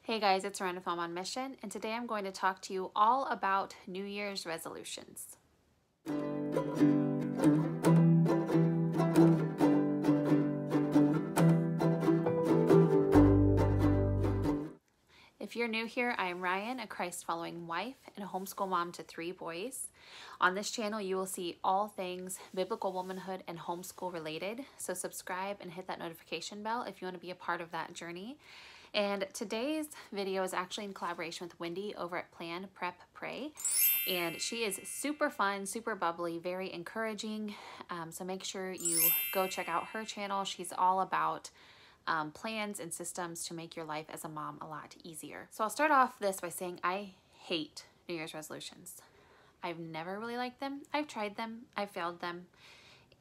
Hey guys, it's Rian from on Mission, and today I'm going to talk to you all about New Year's resolutions. If you're new here, I am Rian, a Christ-following wife and a homeschool mom to 3 boys. On this channel, you will see all things biblical womanhood and homeschool related, so subscribe and hit that notification bell if you want to be a part of that journey. And today's video is actually in collaboration with Wendy over at Plan, Prep, Pray. And she is super fun, super bubbly, very encouraging. So make sure you go check out her channel. She's all about plans and systems to make your life as a mom a lot easier. So I'll start off this by saying I hate New Year's resolutions. I've never really liked them. I've tried them, I've failed them,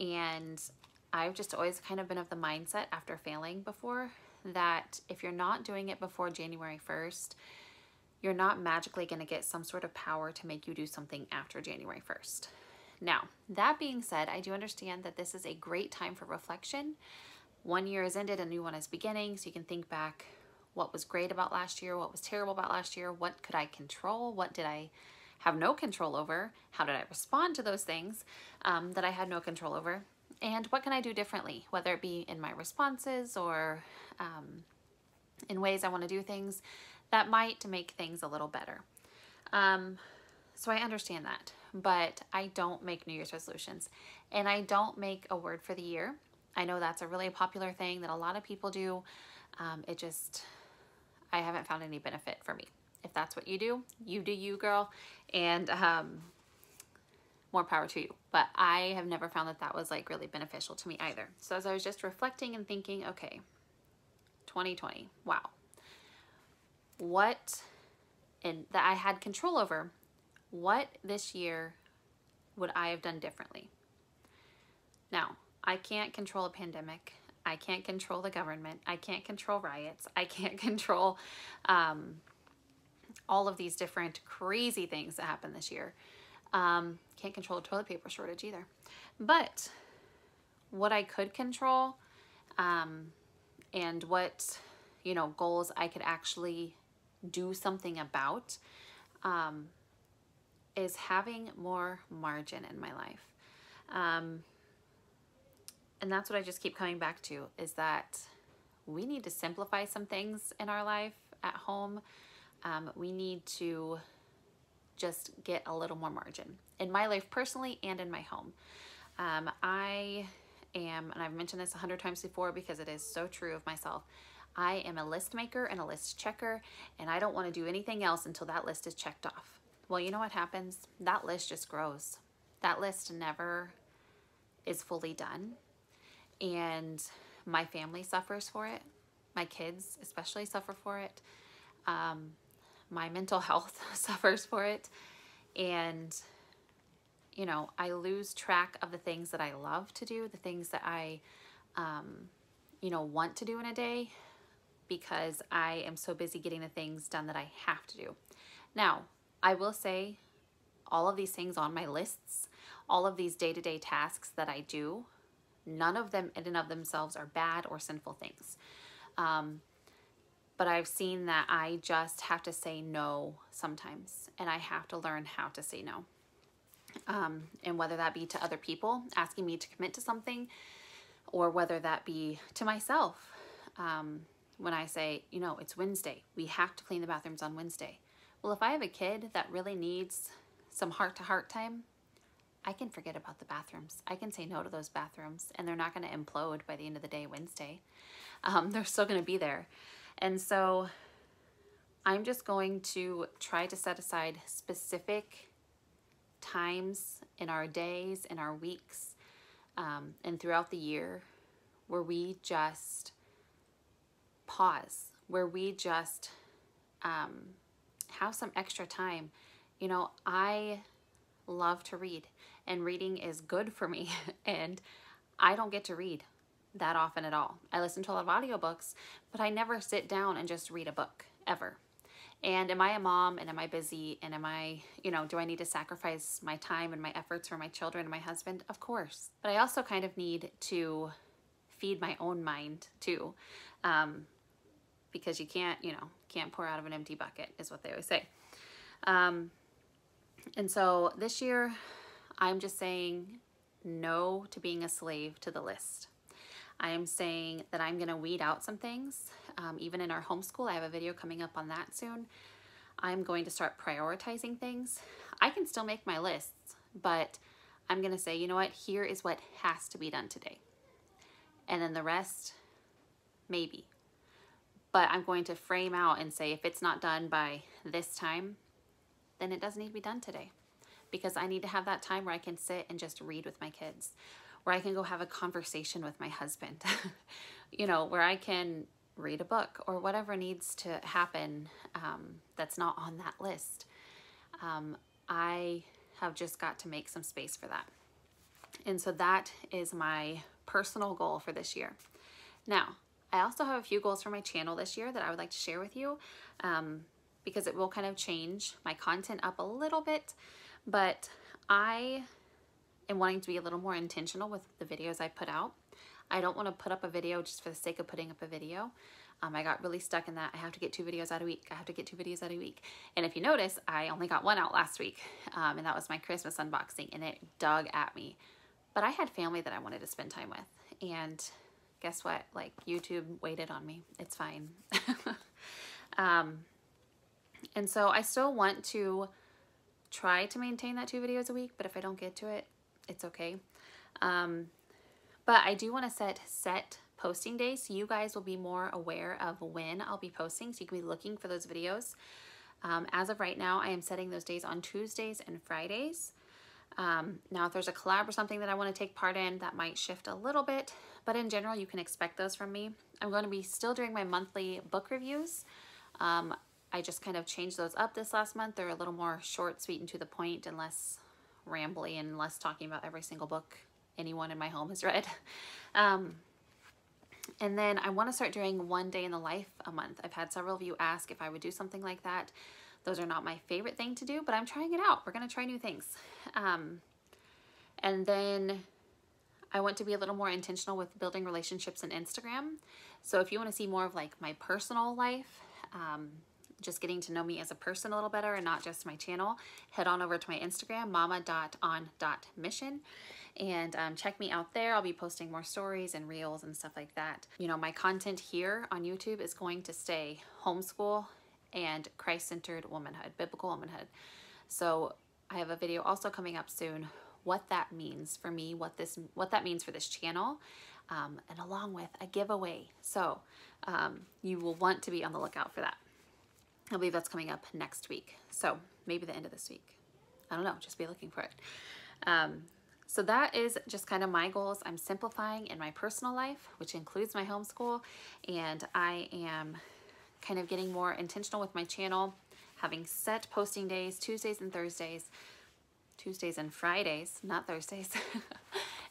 and I've just always kind of been of the mindset after failing before that if you're not doing it before January 1st, you're not magically going to get some sort of power to make you do something after January 1st. Now, that being said, I do understand that this is a great time for reflection. One year is ended, a new one is beginning, so you can think back what was great about last year, what was terrible about last year, what could I control, what did I have no control over, how did I respond to those things that I had no control over, and what can I do differently, whether it be in my responses or in ways I want to do things that might make things a little better. So I understand that, but I don't make New Year's resolutions, and I don't make a word for the year. I know that's a really popular thing that a lot of people do. I haven't found any benefit for me. If that's what you do you, girl, and more power to you. But I have never found that that was like really beneficial to me either. So as I was just reflecting and thinking, okay, 2020, wow. What, and that I had control over, what this year would I have done differently? Now, I can't control a pandemic. I can't control the government. I can't control riots. I can't control all of these different crazy things that happened this year. Can't control the toilet paper shortage either. But what I could control and what, goals I could actually do something about is having more margin in my life. And that's what I just keep coming back to, is that we need to simplify some things in our life at home. We need to just get a little more margin in my life personally and in my home. I am, and I've mentioned this 100 times before because it is so true of myself, I am a list maker and a list checker, and I don't want to do anything else until that list is checked off. Well, you know what happens? That list just grows. That list never is fully done. And my family suffers for it. My kids especially suffer for it. My mental health suffers for it. And, I lose track of the things that I love to do, the things that I, want to do in a day, because I am so busy getting the things done that I have to do. Now, I will say all of these things on my lists, all of these day-to-day tasks that I do, none of them in and of themselves are bad or sinful things. But I've seen that I just have to say no sometimes, and I have to learn how to say no. And whether that be to other people asking me to commit to something, or whether that be to myself. When I say, it's Wednesday, we have to clean the bathrooms on Wednesday. Well, if I have a kid that really needs some heart-to-heart time, I can forget about the bathrooms. I can say no to those bathrooms, and they're not going to implode by the end of the day Wednesday. They're still going to be there. And so I'm just going to try to set aside specific times in our days, in our weeks, and throughout the year where we just pause, where we just have some extra time. I love to read, and reading is good for me, and I don't get to read that often at all. I listen to a lot of audiobooks, but I never sit down and just read a book, ever. And am I a mom, and am I busy, and am I, do I need to sacrifice my time and my efforts for my children and my husband? Of course. But I also kind of need to feed my own mind too. because you can't, you know, can't pour out of an empty bucket is what they always say. And so this year I'm just saying no to being a slave to the list. I am saying that I'm going to weed out some things. Even in our homeschool, I have a video coming up on that soon. I'm going to start prioritizing things. I can still make my lists, but I'm going to say, you know what, here is what has to be done today. And then the rest, maybe. But I'm going to frame out and say, if it's not done by this time, then it doesn't need to be done today. Because I need to have that time where I can sit and just read with my kids, where I can go have a conversation with my husband, you know, where I can read a book or whatever needs to happen that's not on that list. I have just got to make some space for that. And so that is my personal goal for this year. Now, I also have a few goals for my channel this year that I would like to share with you because it will kind of change my content up a little bit, but I am wanting to be a little more intentional with the videos I put out. I don't want to put up a video just for the sake of putting up a video. I got really stuck in that. I have to get 2 videos out a week. I have to get 2 videos out a week. And if you notice, I only got 1 out last week. And that was my Christmas unboxing, and it dug at me. But I had family that I wanted to spend time with. And guess what? Like, YouTube waited on me. It's fine. And so I still want to try to maintain that 2 videos a week, but if I don't get to it, it's okay. But I do want to set posting days so you guys will be more aware of when I'll be posting, so you can be looking for those videos. As of right now, I am setting those days on Tuesdays and Fridays. Now, if there's a collab or something that I want to take part in, that might shift a little bit, but in general, you can expect those from me. I'm going to be still doing my monthly book reviews. I just kind of changed those up this last month. They're a little more short, sweet, and to the point, and less rambly, and less talking about every single book anyone in my home has read. And then I want to start doing 1 day in the life a month. I've had several of you ask if I would do something like that. Those are not my favorite thing to do, but I'm trying it out. We're going to try new things. And then I want to be a little more intentional with building relationships in Instagram. So if you want to see more of like my personal life, just getting to know me as a person a little better and not just my channel, head on over to my Instagram, momma.on.mission, and check me out there. I'll be posting more stories and reels and stuff like that. You know, my content here on YouTube is going to stay homeschool and Christ-centered womanhood, biblical womanhood. So I have a video also coming up soon, what that means for me, what that means for this channel, and along with a giveaway. So you will want to be on the lookout for that. I believe that's coming up next week. So maybe the end of this week. I don't know, just be looking for it. So that is just kind of my goals. I'm simplifying in my personal life, which includes my homeschool, and I am kind of getting more intentional with my channel, having set posting days, Tuesdays and Thursdays, Tuesdays and Fridays, not Thursdays.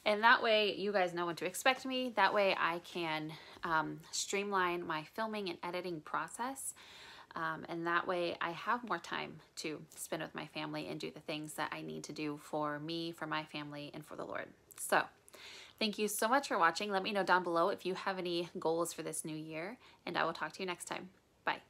And that way you guys know when to expect me. That way I can streamline my filming and editing process. And that way I have more time to spend with my family and do the things that I need to do for me, for my family, and for the Lord. So thank you so much for watching. Let me know down below if you have any goals for this new year, and I will talk to you next time. Bye.